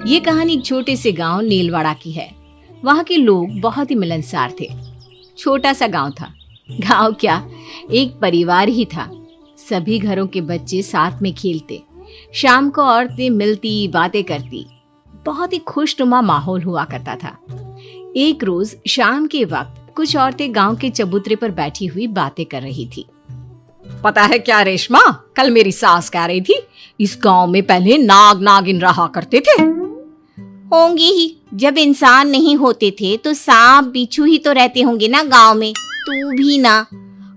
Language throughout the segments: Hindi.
ये कहानी एक छोटे से गांव नीलवाड़ा की है। वहाँ के लोग बहुत ही मिलनसार थे। छोटा सा गांव था। गांव क्या, एक परिवार ही था। सभी घरों के बच्चे साथ में खेलते, शाम को औरतें मिलती, बातें करती। बहुत ही खुशनुमा माहौल हुआ करता था। एक रोज शाम के वक्त कुछ औरतें गांव के चबूतरे पर बैठी हुई बातें कर रही थी। पता है क्या रेशमा, कल मेरी सास कह रही थी इस गांव में पहले नाग नागिन रहा करते थे। होंगे ही, जब इंसान नहीं होते थे तो सांप बिच्छू ही तो रहते होंगे ना गांव में। तू भी ना।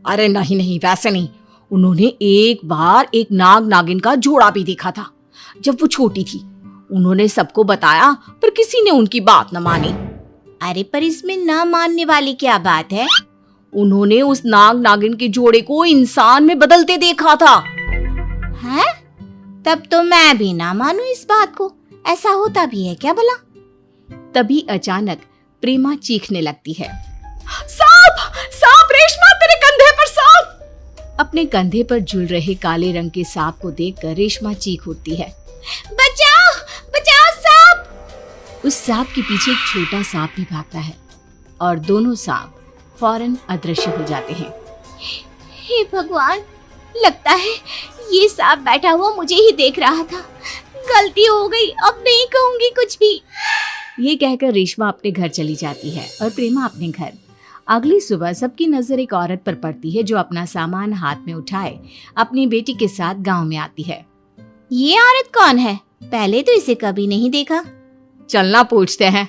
अरे नहीं नहीं, वैसे नहीं। उन्होंने एक बार एक नाग नागिन का जोड़ा भी देखा था जब वो छोटी थी। उन्होंने सबको बताया पर किसी ने उनकी बात न मानी। अरे पर इसमें न मानने वाली क्या बात है? उन्होंने उस नाग नागिन के जोड़े को इंसान में बदलते देखा था। हैं? तब तो मैं भी ना मानूं इस बात को। ऐसा होता भी है क्या भला? तभी अचानक प्रेमा चीखने लगती है, सांप! सांप रेशमा, तेरे कंधे पर सांप! अपने कंधे पर झूल रहे काले रंग के सांप को देखकर रेशमा चीख उठती है, बचाओ बचाओ सांप! उस सांप के पीछे एक छोटा सांप भी भागता है और दोनों सांप फौरन अदृश्य हो जाते हैं। हे भगवान, लगता है ये सांप बैठा हुआ मुझे ही देख रहा था। गलती हो गई, अब नहीं कहूंगी कुछ भी। ये कहकर रेशमा अपने घर चली जाती है और प्रेमा अपने घर। अगली सुबह सबकी नजर एक औरत पर पड़ती है जो अपना सामान हाथ में उठाए अपनी बेटी के साथ गांव में आती है। ये औरत कौन है? पहले तो इसे कभी नहीं देखा। चलना पूछते हैं।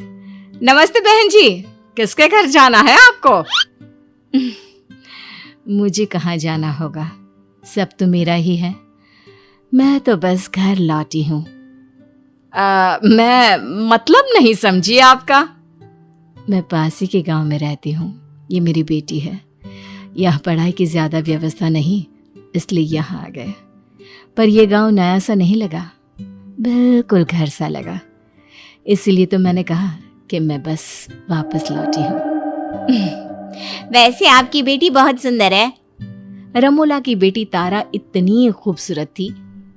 नमस्ते बहन जी, किसके घर जाना है आपको? मुझे कहाँ जाना होगा, सब तो मेरा ही है। मैं तो बस घर लौटी हूँ। मैं मतलब नहीं समझी आपका। मैं पास ही के गांव में रहती हूँ। ये मेरी बेटी है। यहाँ पढ़ाई की ज्यादा व्यवस्था नहीं, इसलिए यहाँ आ गए। पर यह गांव नया सा नहीं लगा, बिल्कुल घर सा लगा। इसलिए तो मैंने कहा कि मैं बस वापस लौटी हूँ। वैसे आपकी बेटी बहुत सुंदर है। रमोला की बेटी तारा इतनी खूबसूरत थी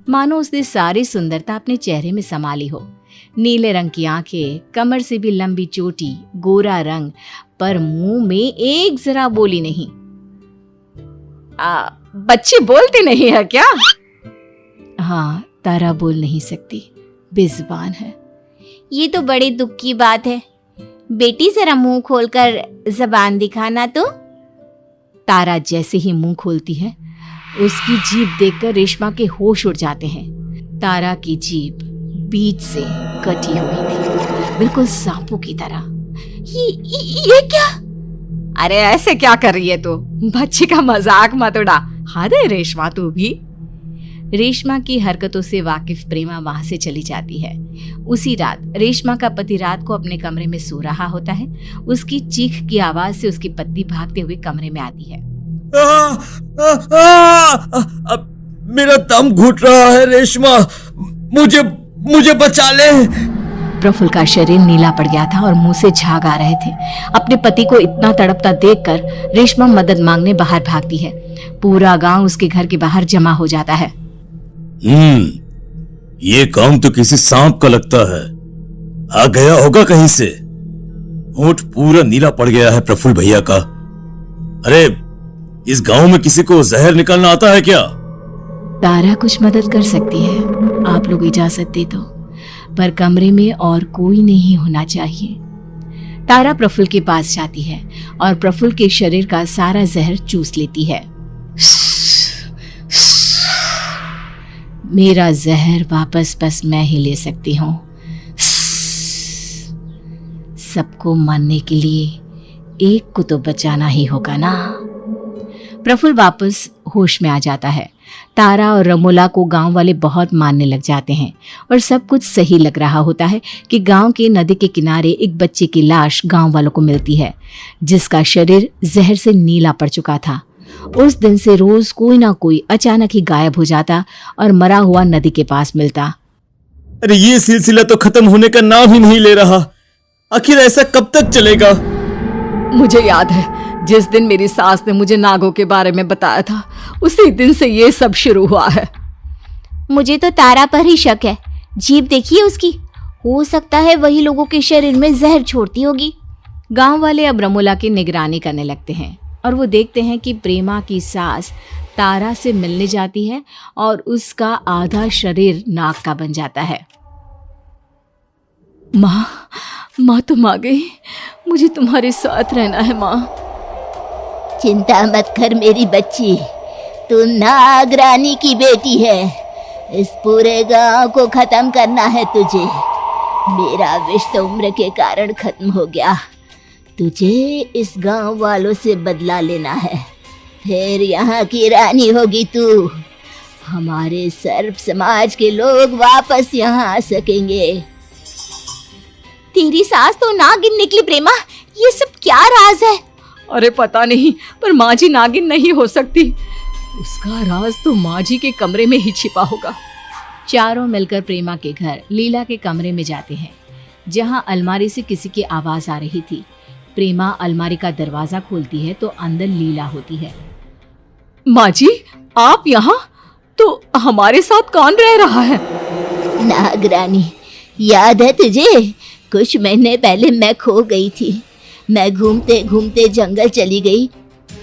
मानो उसने सारी सुंदरता अपने चेहरे में संभाली हो। नीले रंग की आंखें, कमर से भी लंबी चोटी, गोरा रंग, पर मुंह में एक जरा बोली नहीं। बच्ची बोलती नहीं है क्या? हाँ, तारा बोल नहीं सकती, बेजुबान है। ये तो बड़े दुख की बात है। बेटी जरा मुंह खोलकर जबान दिखाना तो। तारा जैसे ही मुंह खोलती है उसकी जीभ देखकर रेशमा के होश उड़ जाते हैं। तारा की जीभ बीच से कटी हुई थी, बिल्कुल सांपों की तरह। ये क्या? अरे ऐसे क्या कर रही है तू? बच्ची का मजाक मत उड़ा। हद है रेशमा तू भी। रेशमा की हरकतों से वाकिफ प्रेमा वहां से चली जाती है। उसी रात रेशमा का पति रात को अपने कमरे में सो रहा होता है। उसकी चीख की आवाज से उसकी पत्नी भागते हुए कमरे में आती है। मेरा दम घुट रहा है रेशमा, मुझे बचा ले। प्रफुल्ल का शरीर नीला पड़ गया था और मुंह से झाग आ रहे थे। अपने पति को इतना तड़पता देखकर रेशमा मदद मांगने बाहर भागती है। पूरा गांव उसके घर के बाहर जमा हो जाता है। ये काम तो किसी सांप का लगता है, आ गया होगा कहीं से। होंठ पूरा नीला पड़ गया है प्रफुल्ल भैया का। अरे इस गांव में किसी को जहर निकालना आता है क्या? तारा कुछ मदद कर सकती है, आप लोग इजाजत दे दो, पर कमरे में और कोई नहीं होना चाहिए। तारा प्रफुल्ल के पास जाती है और प्रफुल्ल के शरीर का सारा जहर चूस लेती है। मेरा जहर वापस बस मैं ही ले सकती हूँ। सबको मारने के लिए एक को तो बचाना ही होगा ना। प्रफुल्ल वापस होश में आ जाता है। तारा और रमोला को गांव वाले बहुत मानने लग जाते हैं और सब कुछ सही लग रहा होता है कि गांव के नदी के किनारे एक बच्चे की लाश गांव वालों को मिलती है, जिसका शरीर जहर से नीला पड़ चुका था। उस दिन से रोज कोई ना कोई अचानक ही गायब हो जाता और मरा हुआ नदी के पास मिलता। अरे ये सिलसिला तो खत्म होने का नाम ही नहीं ले रहा। आखिर ऐसा कब तक चलेगा? मुझे याद है जिस दिन मेरी सास ने मुझे नागों के बारे में बताया था, उसी दिन से ये सब शुरू हुआ है। मुझे तो तारा पर ही शक है। जीभ देखिए उसकी, हो सकता है वही लोगों के शरीर में जहर छोड़ती होगी। गांव वाले अब रमोला की निगरानी करने लगते हैं और वो देखते हैं कि प्रेमा की सास तारा से मिलने जाती है और उसका आधा शरीर नाग का बन जाता है। माँ तुम आ गई, मुझे तुम्हारे साथ रहना है माँ। चिंता मत कर मेरी बच्ची, तू नाग रानी की बेटी है। इस पूरे गांव को खत्म करना है तुझे। मेरा विष तो उम्र के कारण खत्म हो गया। तुझे इस गांव वालों से बदला लेना है, फिर यहाँ की रानी होगी तू। हमारे सर्प समाज के लोग वापस यहाँ आ सकेंगे। तेरी सास तो नागिन निकली प्रेमा, ये सब क्या राज है? अरे पता नहीं, पर माँ जी नागिन नहीं हो सकती। उसका राज तो माँ जी के कमरे में ही छिपा होगा। चारों मिलकर प्रेमा के घर लीला के कमरे में जाते हैं, जहाँ अलमारी से किसी की आवाज आ रही थी। प्रेमा अलमारी का दरवाजा खोलती है तो अंदर लीला होती है। माँ जी, आप यहाँ? तो हमारे साथ कौन रह रहा है? नागरानी, याद है तुझे? कुछ महीने पहले मैं खो गई थी। मैं घूमते घूमते जंगल चली गई,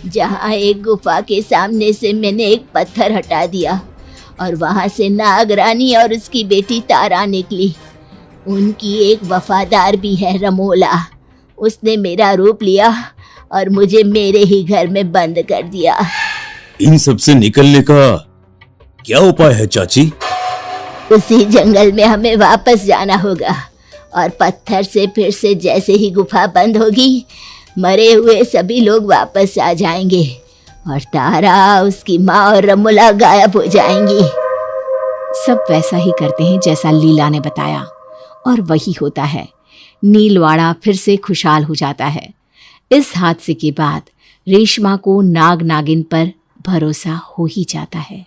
जहाँ एक गुफा के सामने से मैंने एक पत्थर हटा दिया और वहाँ से नागरानी और उसकी बेटी तारा निकली। उनकी एक वफादार भी है रमोला। उसने मेरा रूप लिया और मुझे मेरे ही घर में बंद कर दिया। इन सब से निकलने का क्या उपाय है चाची? उसी जंगल में हमें वापस जाना होगा और पत्थर से फिर से जैसे ही गुफा बंद होगी, मरे हुए सभी लोग वापस आ जाएंगे और तारा, उसकी माँ और रमोला गायब हो जाएंगी। सब वैसा ही करते हैं जैसा लीला ने बताया और वही होता है। नीलवाड़ा फिर से खुशहाल हो जाता है। इस हादसे के बाद रेशमा को नाग नागिन पर भरोसा हो ही जाता है।